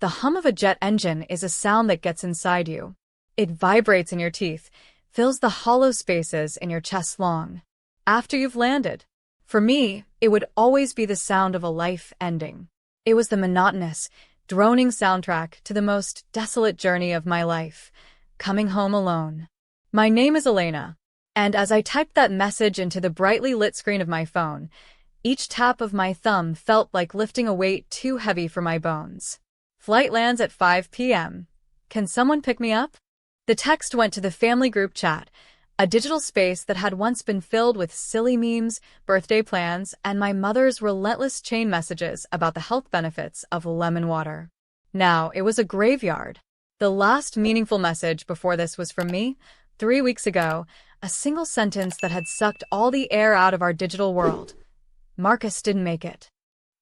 The hum of a jet engine is a sound that gets inside you. It vibrates in your teeth, fills the hollow spaces in your chest long after you've landed. For me, it would always be the sound of a life ending. It was the monotonous, droning soundtrack to the most desolate journey of my life, coming home alone. My name is Elena, and as I typed that message into the brightly lit screen of my phone, each tap of my thumb felt like lifting a weight too heavy for my bones. Flight lands at 5 p.m. Can someone pick me up? The text went to the family group chat, a digital space that had once been filled with silly memes, birthday plans, and my mother's relentless chain messages about the health benefits of lemon water. Now, it was a graveyard. The last meaningful message before this was from me, 3 weeks ago, a single sentence that had sucked all the air out of our digital world. Marcus didn't make it.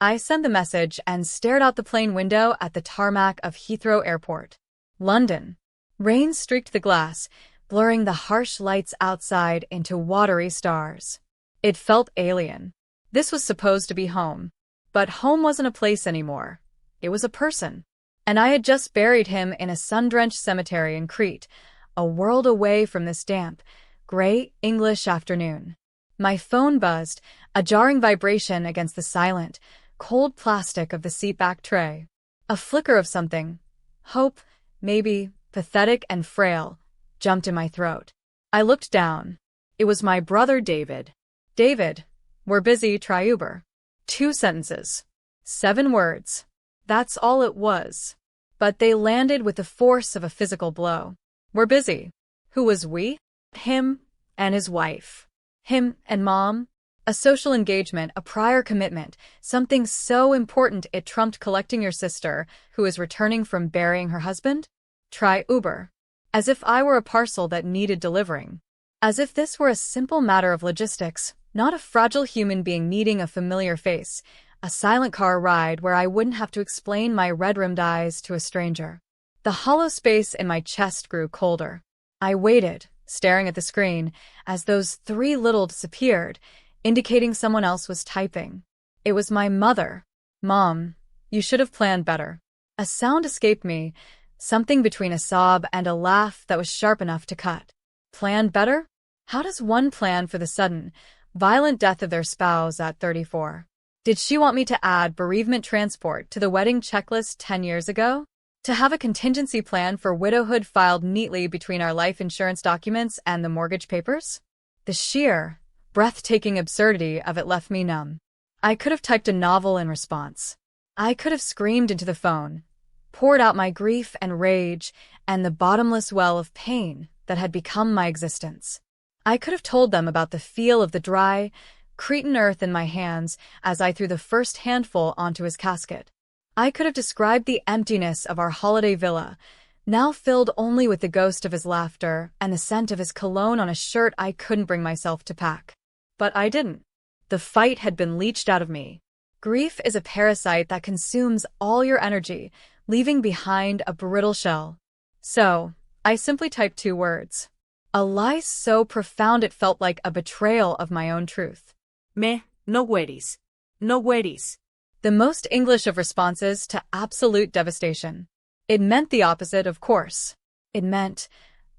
I sent the message and stared out the plane window at the tarmac of Heathrow Airport. London. Rain streaked the glass, blurring the harsh lights outside into watery stars. It felt alien. This was supposed to be home. But home wasn't a place anymore. It was a person. And I had just buried him in a sun-drenched cemetery in Crete, a world away from this damp, gray English afternoon. My phone buzzed, a jarring vibration against the silent, cold plastic of the seatback tray. A flicker of something, hope, maybe, pathetic and frail, jumped in my throat. I looked down. It was my brother David. David, we're busy, try Uber. 2 sentences. 7 words. That's all it was. But they landed with the force of a physical blow. We're busy. Who was we? Him and his wife. Him and Mom. A social engagement, a prior commitment, something so important it trumped collecting your sister, who is returning from burying her husband? Try Uber. As if I were a parcel that needed delivering. As if this were a simple matter of logistics, not a fragile human being needing a familiar face, a silent car ride where I wouldn't have to explain my red-rimmed eyes to a stranger. The hollow space in my chest grew colder. I waited, staring at the screen, as those 3 little disappeared, indicating someone else was typing. It was my mother. Mom, you should have planned better. A sound escaped me, something between a sob and a laugh that was sharp enough to cut. Plan better? How does one plan for the sudden, violent death of their spouse at 34? Did she want me to add bereavement transport to the wedding checklist 10 years ago? To have a contingency plan for widowhood filed neatly between our life insurance documents and the mortgage papers? The sheer, breathtaking absurdity of it left me numb. I could have typed a novel in response. I could have screamed into the phone, poured out my grief and rage and the bottomless well of pain that had become my existence. I could have told them about the feel of the dry, Cretan earth in my hands as I threw the first handful onto his casket. I could have described the emptiness of our holiday villa, now filled only with the ghost of his laughter and the scent of his cologne on a shirt I couldn't bring myself to pack. But I didn't. The fight had been leached out of me. Grief is a parasite that consumes all your energy, leaving behind a brittle shell. So, I simply typed 2 words. A lie so profound it felt like a betrayal of my own truth. No worries. No worries. The most English of responses to absolute devastation. It meant the opposite, of course. It meant,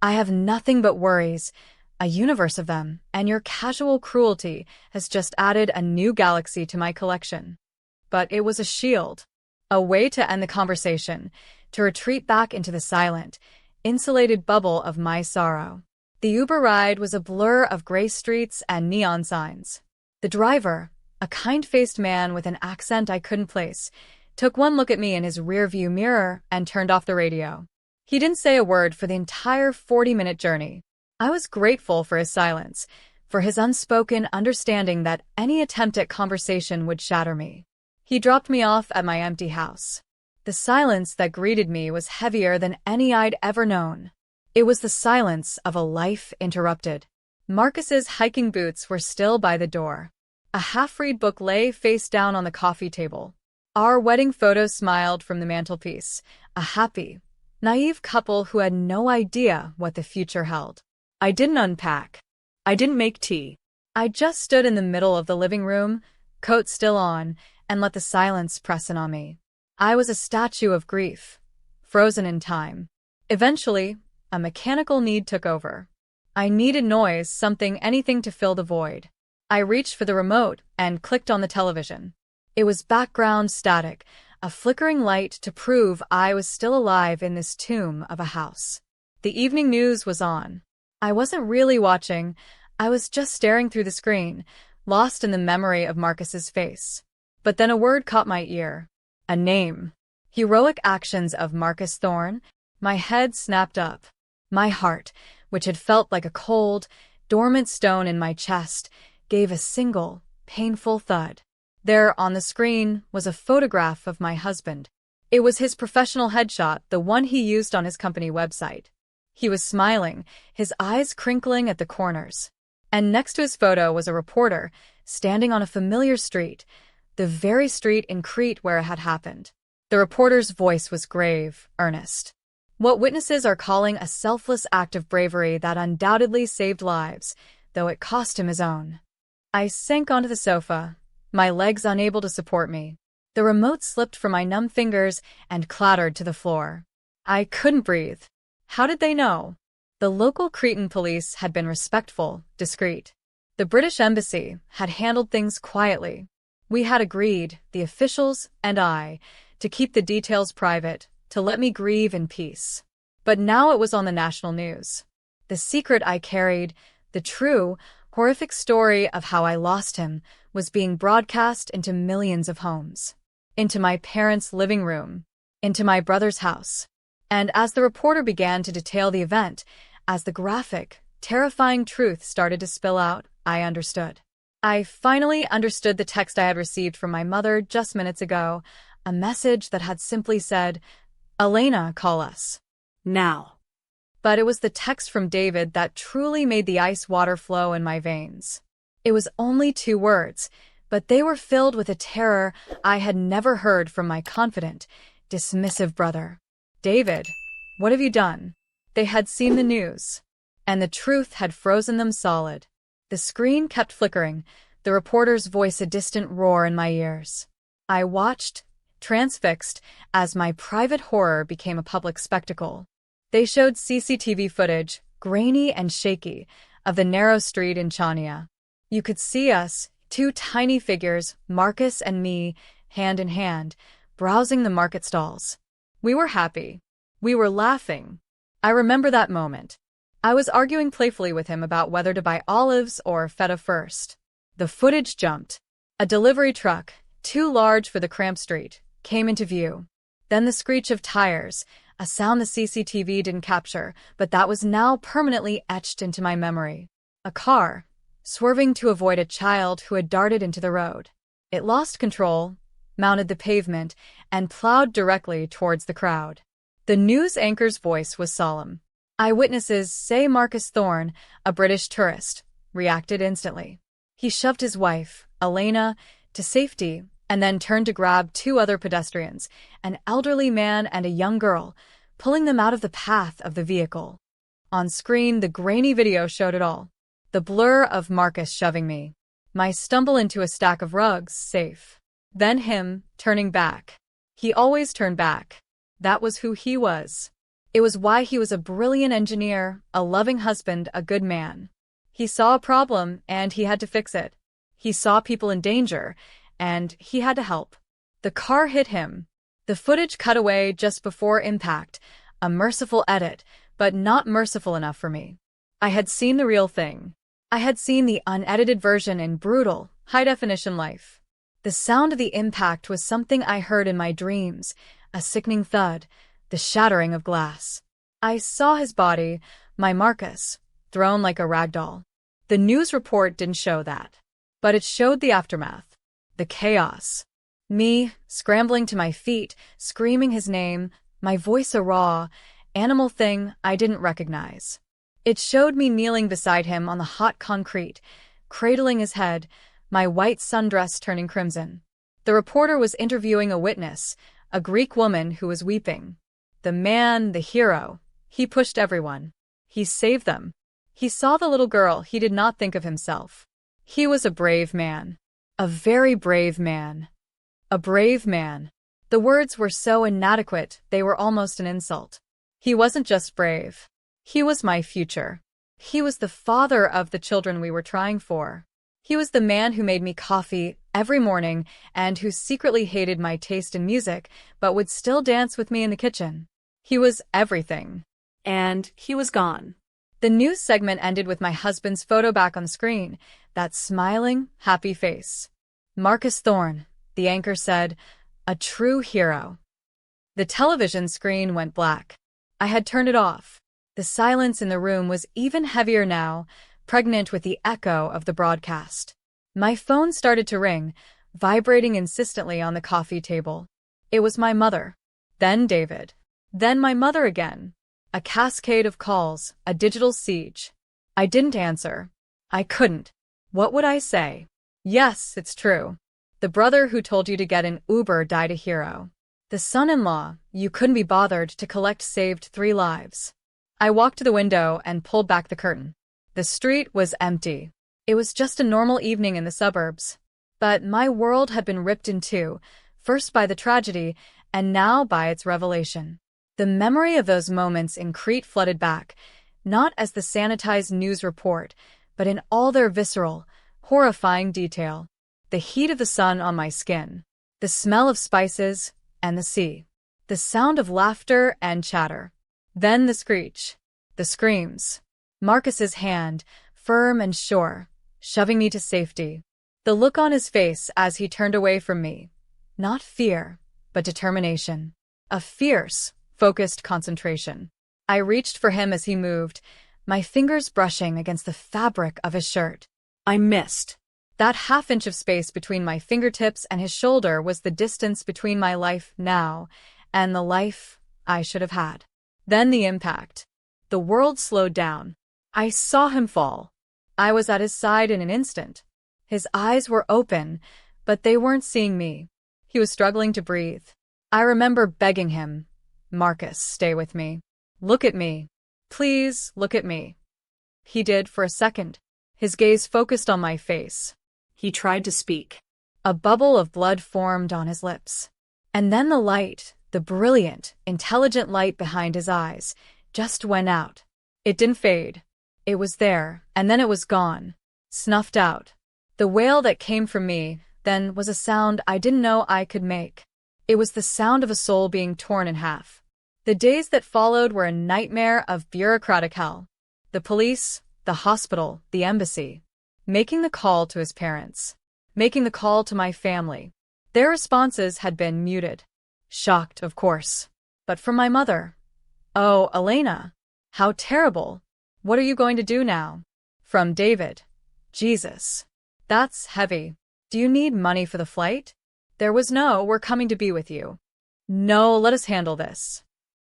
I have nothing but worries, a universe of them, and your casual cruelty has just added a new galaxy to my collection. But it was a shield. A way to end the conversation, to retreat back into the silent, insulated bubble of my sorrow. The Uber ride was a blur of gray streets and neon signs. The driver, a kind-faced man with an accent I couldn't place, took one look at me in his rearview mirror and turned off the radio. He didn't say a word for the entire 40-minute journey. I was grateful for his silence, for his unspoken understanding that any attempt at conversation would shatter me. He dropped me off at my empty house. The silence that greeted me was heavier than any I'd ever known. It was the silence of a life interrupted. Marcus's hiking boots were still by the door. A half-read book lay face down on the coffee table. Our wedding photo smiled from the mantelpiece, a happy, naive couple who had no idea what the future held. I didn't unpack. I didn't make tea. I just stood in the middle of the living room, coat still on, and let the silence press in on me. I was a statue of grief, frozen in time. Eventually, a mechanical need took over. I needed noise, something, anything to fill the void. I reached for the remote and clicked on the television. It was background static, a flickering light to prove I was still alive in this tomb of a house. The evening news was on. I wasn't really watching, I was just staring through the screen, lost in the memory of Marcus's face. But then a word caught my ear. A name. Heroic actions of Marcus Thorne. My head snapped up. My heart, which had felt like a cold, dormant stone in my chest, gave a single, painful thud. There on the screen was a photograph of my husband. It was his professional headshot, the one he used on his company website. He was smiling, his eyes crinkling at the corners. And next to his photo was a reporter, standing on a familiar street, the very street in Crete where it had happened. The reporter's voice was grave, earnest. What witnesses are calling a selfless act of bravery that undoubtedly saved lives, though it cost him his own. I sank onto the sofa, my legs unable to support me. The remote slipped from my numb fingers and clattered to the floor. I couldn't breathe. How did they know? The local Cretan police had been respectful, discreet. The British embassy had handled things quietly. We had agreed, the officials and I, to keep the details private, to let me grieve in peace. But now it was on the national news. The secret I carried, the true, horrific story of how I lost him, was being broadcast into millions of homes. Into my parents' living room. Into my brother's house. And as the reporter began to detail the event, as the graphic, terrifying truth started to spill out, I understood. I finally understood the text I had received from my mother just minutes ago, a message that had simply said, "Elena, call us. Now." But it was the text from David that truly made the ice water flow in my veins. It was only 2 words, but they were filled with a terror I had never heard from my confident, dismissive brother. "David, what have you done?" They had seen the news, and the truth had frozen them solid. The screen kept flickering, the reporter's voice a distant roar in my ears. I watched, transfixed, as my private horror became a public spectacle. They showed CCTV footage, grainy and shaky, of the narrow street in Chania. You could see us, 2 tiny figures, Marcus and me, hand in hand, browsing the market stalls. We were happy. We were laughing. I remember that moment. I was arguing playfully with him about whether to buy olives or feta first. The footage jumped. A delivery truck, too large for the cramped street, came into view. Then the screech of tires, a sound the CCTV didn't capture, but that was now permanently etched into my memory. A car, swerving to avoid a child who had darted into the road. It lost control, mounted the pavement, and plowed directly towards the crowd. The news anchor's voice was solemn. Eyewitnesses say Marcus Thorne, a British tourist, reacted instantly. He shoved his wife, Elena, to safety and then turned to grab 2 other pedestrians, an elderly man and a young girl, pulling them out of the path of the vehicle. On screen, the grainy video showed it all. The blur of Marcus shoving me. My stumble into a stack of rugs, safe. Then him, turning back. He always turned back. That was who he was. It was why he was a brilliant engineer, a loving husband, a good man. He saw a problem, and he had to fix it. He saw people in danger, and he had to help. The car hit him. The footage cut away just before impact, a merciful edit, but not merciful enough for me. I had seen the real thing. I had seen the unedited version in brutal, high-definition life. The sound of the impact was something I heard in my dreams, a sickening thud, the shattering of glass. I saw his body, my Marcus, thrown like a rag doll. The news report didn't show that. But it showed the aftermath. The chaos. Me, scrambling to my feet, screaming his name, my voice a raw, animal thing I didn't recognize. It showed me kneeling beside him on the hot concrete, cradling his head, my white sundress turning crimson. The reporter was interviewing a witness, a Greek woman who was weeping. The man, the hero, he pushed everyone. He saved them. He saw the little girl, he did not think of himself. He was a brave man. A very brave man. A brave man. The words were so inadequate, they were almost an insult. He wasn't just brave. He was my future. He was the father of the children we were trying for. He was the man who made me coffee every morning and who secretly hated my taste in music but would still dance with me in the kitchen. He was everything. And he was gone. The news segment ended with my husband's photo back on screen, that smiling, happy face. Marcus Thorne, the anchor said, a true hero. The television screen went black. I had turned it off. The silence in the room was even heavier now, pregnant with the echo of the broadcast. My phone started to ring, vibrating insistently on the coffee table. It was my mother. Then David. Then my mother again. A cascade of calls, a digital siege. I didn't answer. I couldn't. What would I say? Yes, it's true. The brother who told you to get an Uber died a hero. The son-in-law you couldn't be bothered to collect saved 3 lives. I walked to the window and pulled back the curtain. The street was empty. It was just a normal evening in the suburbs. But my world had been ripped in two, first by the tragedy and now by its revelation. The memory of those moments in Crete flooded back, not as the sanitized news report, but in all their visceral, horrifying detail. The heat of the sun on my skin, the smell of spices and the sea, the sound of laughter and chatter. Then the screech, the screams. Marcus's hand, firm and sure, shoving me to safety. The look on his face as he turned away from me. Not fear, but determination. A fierce, focused concentration. I reached for him as he moved, my fingers brushing against the fabric of his shirt. I missed. That half-inch of space between my fingertips and his shoulder was the distance between my life now and the life I should have had. Then the impact. The world slowed down. I saw him fall. I was at his side in an instant. His eyes were open, but they weren't seeing me. He was struggling to breathe. I remember begging him, Marcus, stay with me. Look at me. Please, look at me. He did for a second. His gaze focused on my face. He tried to speak. A bubble of blood formed on his lips. And then the light, the brilliant, intelligent light behind his eyes, just went out. It didn't fade. It was there, and then it was gone. Snuffed out. The wail that came from me then was a sound I didn't know I could make. It was the sound of a soul being torn in half. The days that followed were a nightmare of bureaucratic hell. The police, the hospital, the embassy. Making the call to his parents. Making the call to my family. Their responses had been muted. Shocked, of course. But from my mother. Oh, Elena. How terrible. What are you going to do now? From David. Jesus. That's heavy. Do you need money for the flight? There was no, we're coming to be with you. No, let us handle this.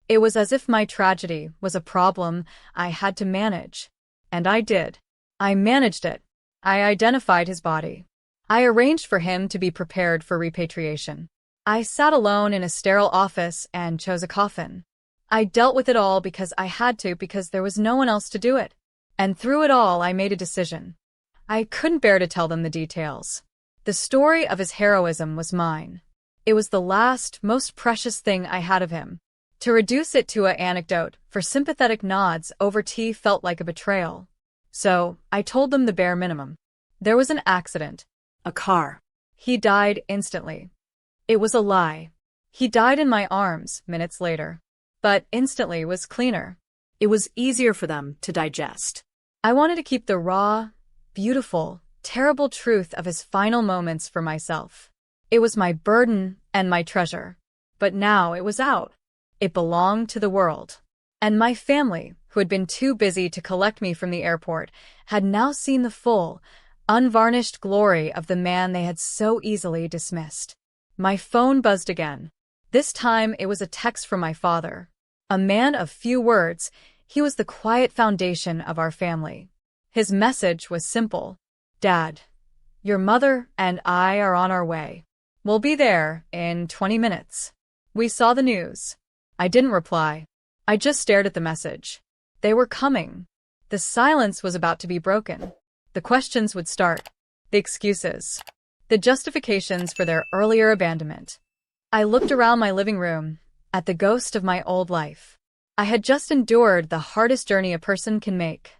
It was as if my tragedy was a problem I had to manage. And I did. I managed it. I identified his body. I arranged for him to be prepared for repatriation. I sat alone in a sterile office and chose a coffin. I dealt with it all because I had to, because there was no one else to do it. And through it all, I made a decision. I couldn't bear to tell them the details. The story of his heroism was mine. It was the last, most precious thing I had of him. To reduce it to an anecdote for sympathetic nods over tea felt like a betrayal. So, I told them the bare minimum. There was an accident. A car. He died instantly. It was a lie. He died in my arms minutes later. But instantly was cleaner. It was easier for them to digest. I wanted to keep the raw, beautiful, terrible truth of his final moments for myself. It was my burden and my treasure. But now it was out. It belonged to the world. And my family, who had been too busy to collect me from the airport, had now seen the full, unvarnished glory of the man they had so easily dismissed. My phone buzzed again. This time it was a text from my father. A man of few words, he was the quiet foundation of our family. His message was simple. Dad, your mother and I are on our way. We'll be there in 20 minutes. We saw the news. I didn't reply. I just stared at the message. They were coming. The silence was about to be broken. The questions would start. The excuses. The justifications for their earlier abandonment. I looked around my living room, at the ghost of my old life. I had just endured the hardest journey a person can make.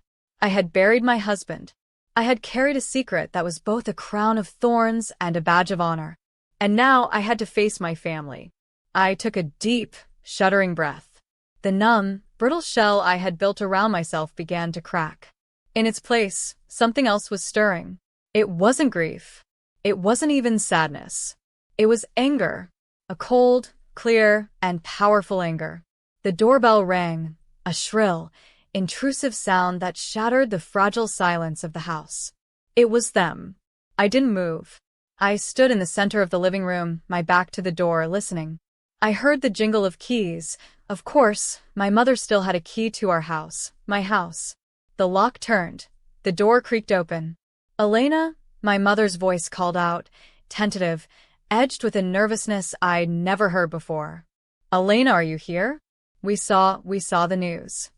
I had buried my husband. I had carried a secret that was both a crown of thorns and a badge of honor. And now I had to face my family. I took a deep, shuddering breath. The numb, brittle shell I had built around myself began to crack. In its place, something else was stirring. It wasn't grief. It wasn't even sadness. It was anger. A cold, clear, and powerful anger. The doorbell rang, a shrill, intrusive sound that shattered the fragile silence of the house. It was them. I didn't move. I stood in the center of the living room, my back to the door, listening. I heard the jingle of keys. Of course, my mother still had a key to our house, my house. The lock turned. The door creaked open. "Elena," my mother's voice called out, tentative, edged with a nervousness I'd never heard before. "Elena, are you here? We saw the news."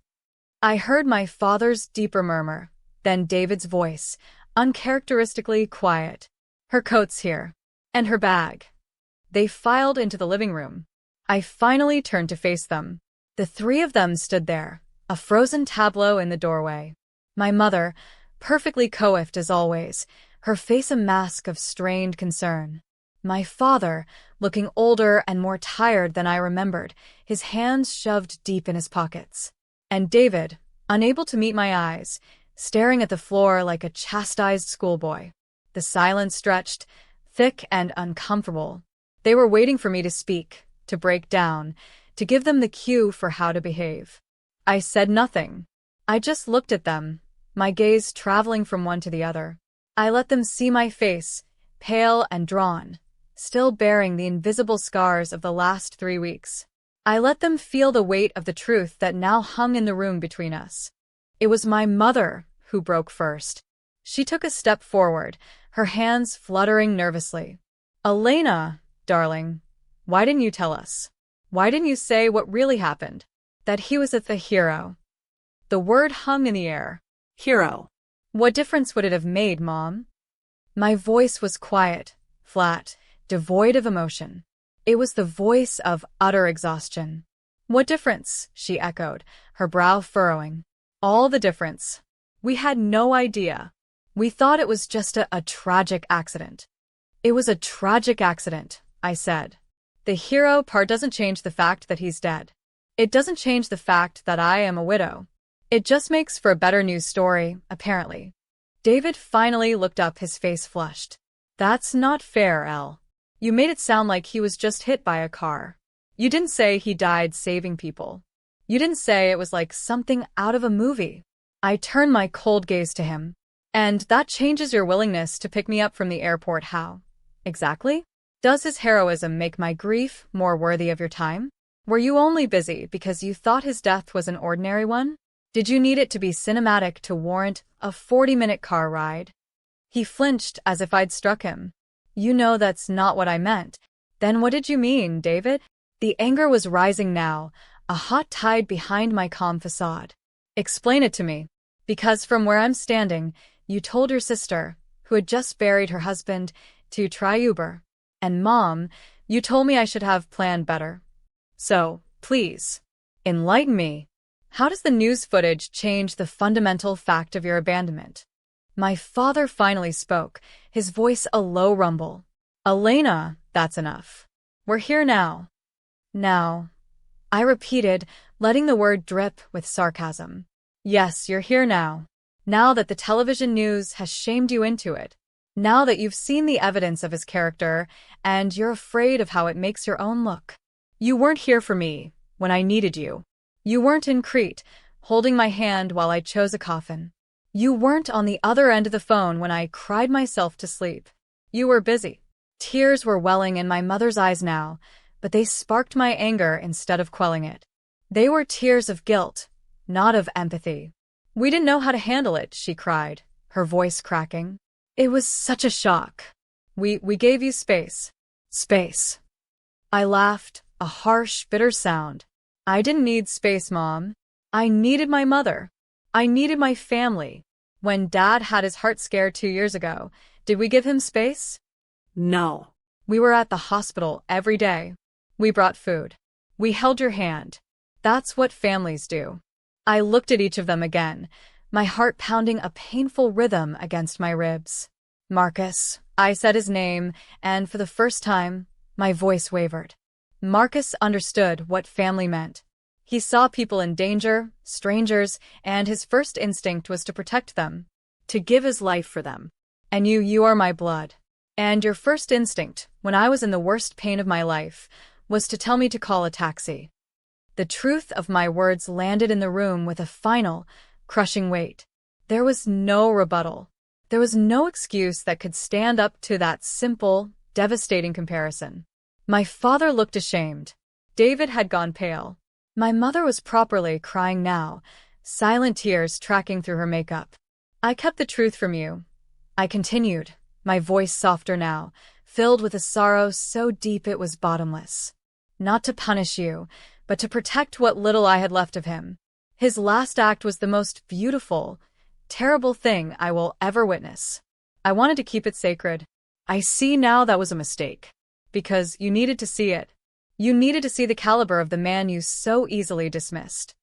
I heard my father's deeper murmur, then David's voice, uncharacteristically quiet. "Her coat's here. And her bag." They filed into the living room. I finally turned to face them. The three of them stood there, a frozen tableau in the doorway. My mother, perfectly coiffed as always, her face a mask of strained concern. My father, looking older and more tired than I remembered, his hands shoved deep in his pockets. And David, unable to meet my eyes, staring at the floor like a chastised schoolboy. The silence stretched, thick and uncomfortable. They were waiting for me to speak, to break down, to give them the cue for how to behave. I said nothing. I just looked at them, my gaze traveling from one to the other. I let them see my face, pale and drawn, still bearing the invisible scars of the last 3 weeks. I let them feel the weight of the truth that now hung in the room between us. It was my mother who broke first. She took a step forward, her hands fluttering nervously. "Elena, darling, why didn't you tell us? Why didn't you say what really happened? That he was the hero." The word hung in the air. Hero. What difference would it have made, Mom? My voice was quiet, flat, devoid of emotion. It was the voice of utter exhaustion. "What difference?" she echoed, her brow furrowing. "All the difference. We had no idea. We thought it was just a tragic accident." "It was a tragic accident," I said. "The hero part doesn't change the fact that he's dead. It doesn't change the fact that I am a widow. It just makes for a better news story, apparently." David finally looked up, his face flushed. "That's not fair, Elle. You made it sound like he was just hit by a car. You didn't say he died saving people. You didn't say it was like something out of a movie." I turned my cold gaze to him. "And that changes your willingness to pick me up from the airport, how? Exactly? Does his heroism make my grief more worthy of your time? Were you only busy because you thought his death was an ordinary one? Did you need it to be cinematic to warrant a 40-minute car ride?" He flinched as if I'd struck him. "You know that's not what I meant." "Then what did you mean, David?" The anger was rising now, a hot tide behind my calm facade. "Explain it to me. Because from where I'm standing, you told your sister, who had just buried her husband, to try Uber. And Mom, you told me I should have planned better. So, please, enlighten me. How does the news footage change the fundamental fact of your abandonment?" My father finally spoke, his voice a low rumble. "Elena, that's enough. We're here now." "Now," I repeated, letting the word drip with sarcasm. "Yes, you're here now. Now that the television news has shamed you into it. Now that you've seen the evidence of his character, and you're afraid of how it makes your own look. You weren't here for me when I needed you. You weren't in Crete, holding my hand while I chose a coffin. You weren't on the other end of the phone when I cried myself to sleep. You were busy." Tears were welling in my mother's eyes now, but they sparked my anger instead of quelling it. They were tears of guilt, not of empathy. "We didn't know how to handle it," she cried, her voice cracking. "It was such a shock. We gave you space." "Space." I laughed, a harsh, bitter sound. "I didn't need space, Mom. I needed my mother. I needed my family. When Dad had his heart scared 2 years ago, did we give him space?" No. We were at the hospital every day. We brought food. We held your hand. That's what families do. I looked at each of them again, my heart pounding a painful rhythm against my ribs. Marcus, I said his name, and for the first time, my voice wavered. Marcus understood what family meant. He saw people in danger, strangers, and his first instinct was to protect them, To give his life for them. and you are my blood. And your first instinct, when I was in the worst pain of my life, was to tell me to call a taxi. The truth of my words landed in the room with a final, crushing weight. There was no rebuttal. There was no excuse that could stand up to that simple, devastating comparison. My father looked ashamed. David had gone pale. My mother was properly crying now, silent tears tracking through her makeup. I kept the truth from you. I continued, my voice softer now, filled with a sorrow so deep it was bottomless. Not to punish you, but to protect what little I had left of him. His last act was the most beautiful, terrible thing I will ever witness. I wanted to keep it sacred. I see now that was a mistake. Because you needed to see it. You needed to see the caliber of the man you so easily dismissed.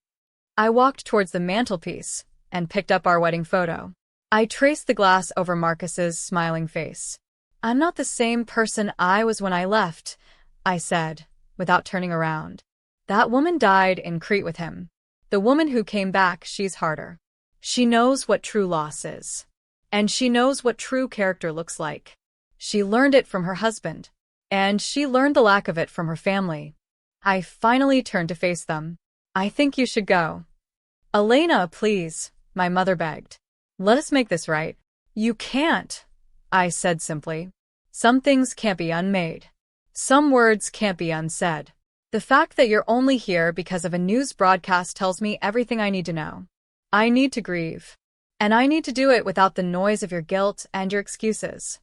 I walked towards the mantelpiece and picked up our wedding photo. I traced the glass over Marcus's smiling face. I'm not the same person I was when I left, I said, without turning around. That woman died in Crete with him. The woman who came back, she's harder. She knows what true loss is. And she knows what true character looks like. She learned it from her husband. And she learned the lack of it from her family. I finally turned to face them. I think you should go. Elena, please, my mother begged. Let us make this right. You can't, I said simply. Some things can't be unmade. Some words can't be unsaid. The fact that you're only here because of a news broadcast tells me everything I need to know. I need to grieve. And I need to do it without the noise of your guilt and your excuses.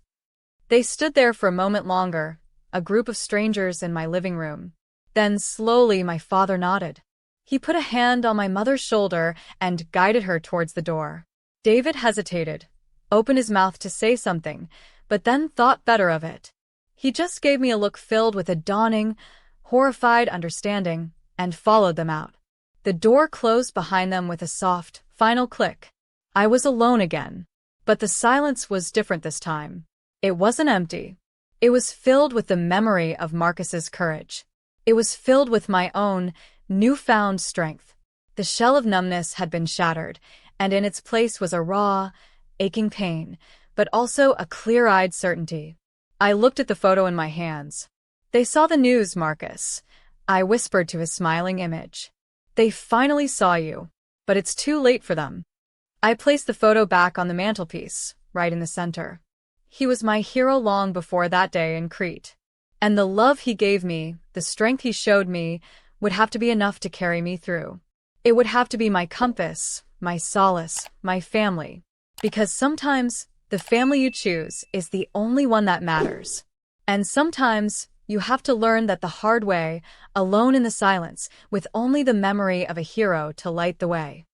They stood there for a moment longer, a group of strangers in my living room. Then slowly my father nodded. He put a hand on my mother's shoulder and guided her towards the door. David hesitated, opened his mouth to say something, but then thought better of it. He just gave me a look filled with a dawning, horrified understanding, and followed them out. The door closed behind them with a soft, final click. I was alone again. But the silence was different this time. It wasn't empty. It was filled with the memory of Marcus's courage. It was filled with my own, newfound strength. The shell of numbness had been shattered, and in its place was a raw, aching pain, but also a clear-eyed certainty. I looked at the photo in my hands. They saw the news, Marcus. I whispered to his smiling image. They finally saw you, but it's too late for them. I placed the photo back on the mantelpiece, right in the center. He was my hero long before that day in Crete. And the love he gave me, the strength he showed me, would have to be enough to carry me through. It would have to be my compass, my solace, my family. Because sometimes, the family you choose is the only one that matters. And sometimes, you have to learn that the hard way, alone in the silence, with only the memory of a hero to light the way.